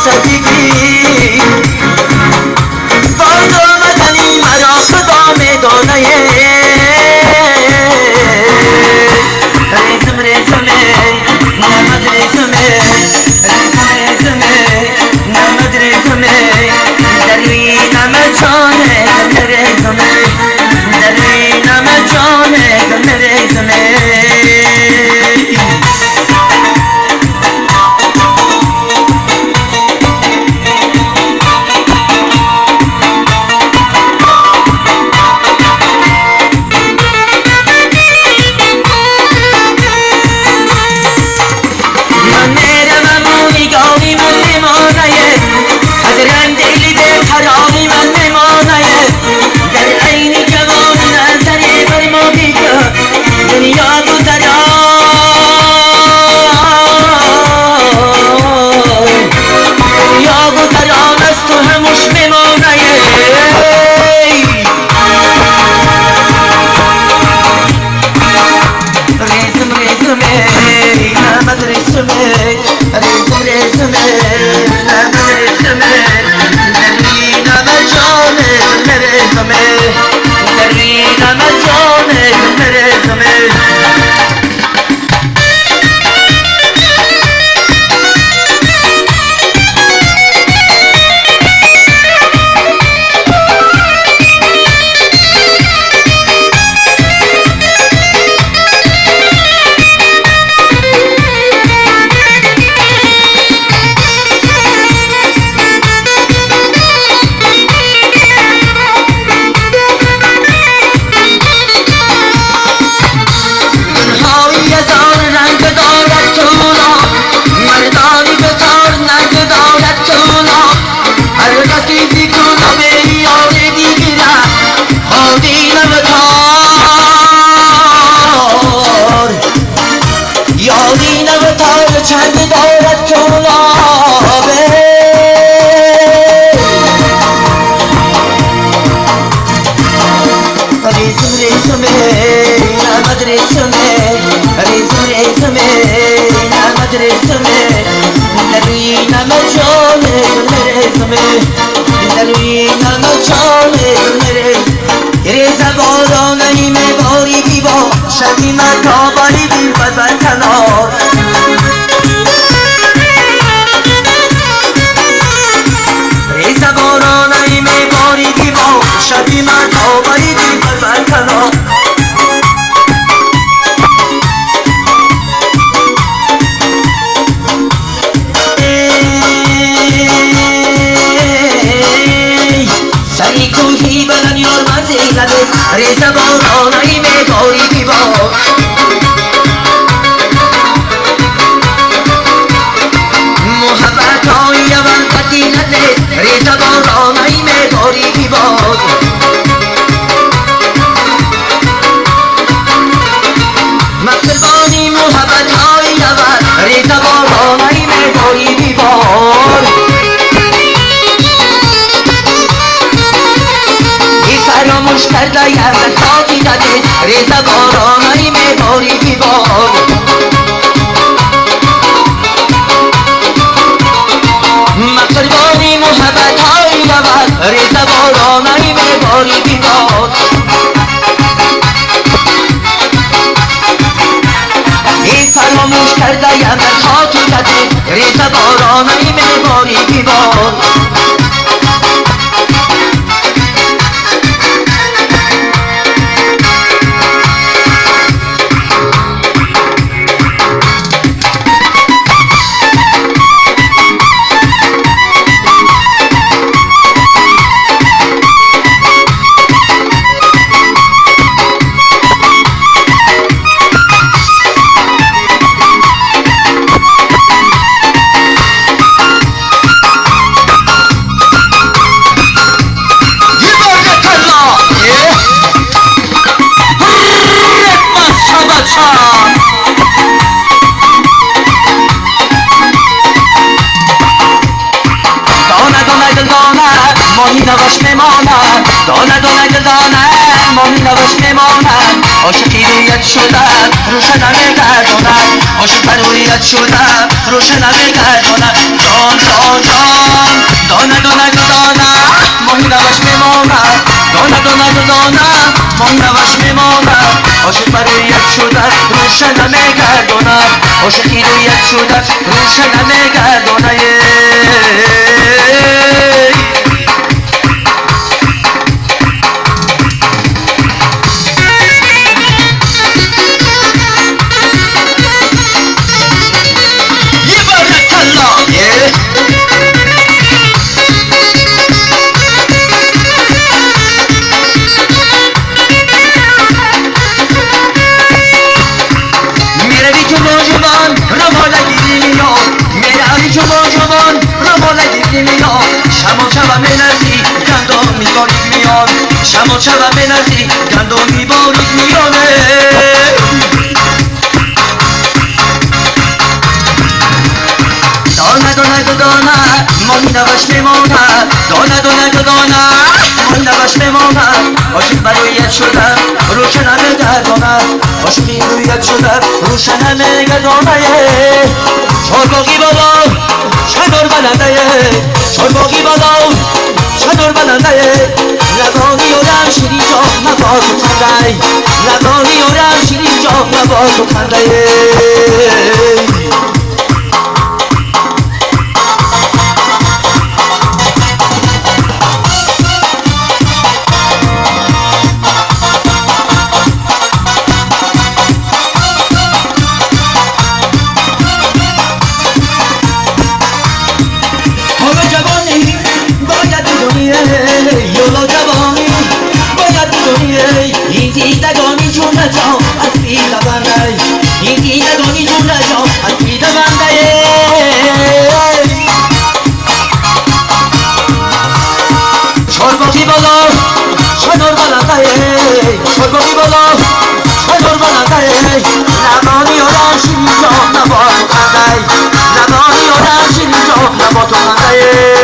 سادگی وای آمدنی مرا خدا میدانه ریزم ریزمه نمد ریزمه نمد ریزمه دروی نمد جانه گل ریزمه دروی نمد جانه گل ریزمه چند دارد جنابه ریزم ریزمه نمد ریزمه ریزم ریزمه نمد ریزمه دروی نمد جانه گل ریزمه دروی نمد جانه گل ریزم بارانه میباری بیبا شدی من تاباری دیم بر کنار بارانه میباری دیبا شبی من تابایی دیم بر کنار سری کوهی بلن یار مزیلده ریز بارانه میباری دیبا محبت های اول قدیلته ریز بارانه میباری بیباد مقصدانی محبت های اول ریز بارانه میباری بیباد ای فراموش کرده یه خاطی داده ریز بارانه میباری بیباد مقصدانی محبت های اول ریز بارانه میباری بیباد ای فراموش کرده یه خاطی داده ریز بارانه میباری بیباد نواش میماند دانه دانه دانه ماهی نواش میماند عاشقی رویت شدن روشن نمیگرداند عاشق رویت شدم روشنم گردانم جان جان جان دانه دانه دانه ماهی نوش میمانم دانه دانه دانه ماهی نوش میمانم عاشق برای یک شدم روشنم گردانم عاشقی رو یک شدم روشنم گردانم شب نزدیک گندم میبارید میاد شب نزدیک گندم میبارید میانه دانه دانه دانه ماهی نوش میمانم دانه دانه دانه ماهی نوش میمانم عاشق برایت شدم روشنم گردانم عاشقی رویت شدم روشنم گردانه چارباغی بالا چنار بلنده چارباغی بالا چنار بلنده لبانی آدم شیرین جا نباز و خنده لبانی آدم شیرین جا نباز و خنده یولا جوانی باید بدونی این دیدگانی جون نجام از پیده بنده این دیدگانی جون نجام از پیده بنده چارباغی بالا چنار بلنده چارباغی بالا چنار بلنده لبانی آدم شیرین جا نبات و خنده لبانی آدم شیرین جا نبات و خنده